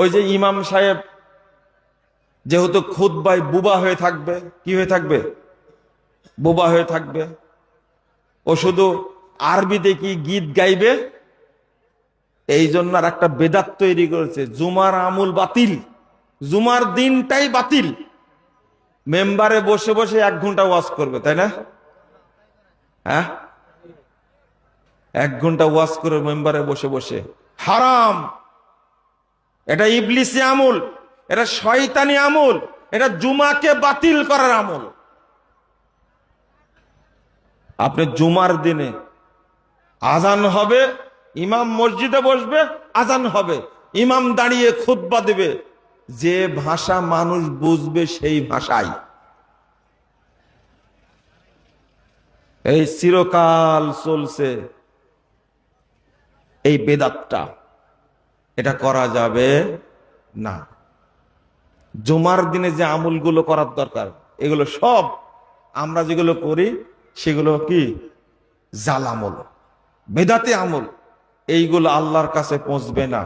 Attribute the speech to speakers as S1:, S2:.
S1: ওই যে ইমাম সাহেব যেহেতু খুতবায় বুবা হয়ে থাকবে, কি হয়ে থাকবে? বোবা হয়ে থাকবে। ও শুধু আরবিতে কি গীত গাইবে, এই জন্য আর একটা বেদাত তৈরি করেছে, জুমার আমল বাতিল, জুমার দিনটাই বাতিল। মেম্বারে বসে বসে 1 ঘন্টা ওয়াজ করবে, তাই না? হ্যাঁ, 1 ঘন্টা ওয়াজ করে মেম্বারে বসে বসে, হারাম। এটা ইবলিসি আমল, এটা শয়তানি আমল, এটা জুমাকে বাতিল করার আমল। আপনি জুমার দিনে আজান হবে, ইমাম মসজিদে বসবে, আজান হবে, ইমাম দাঁড়িয়ে খুতবা দেবে, যে ভাষা মানুষ বুঝবে সেই ভাষায়। এই চিরকাল চলছে এই বেদাতটা, এটা করা যাবে না। জুমার দিনে যে আমলগুলো করার দরকার, এগুলো সব আমরা যেগুলো করি সেগুলো কি? জাল আমল, বেদাতে আমল। এইগুলো আল্লাহর কাছে পৌঁছবে না।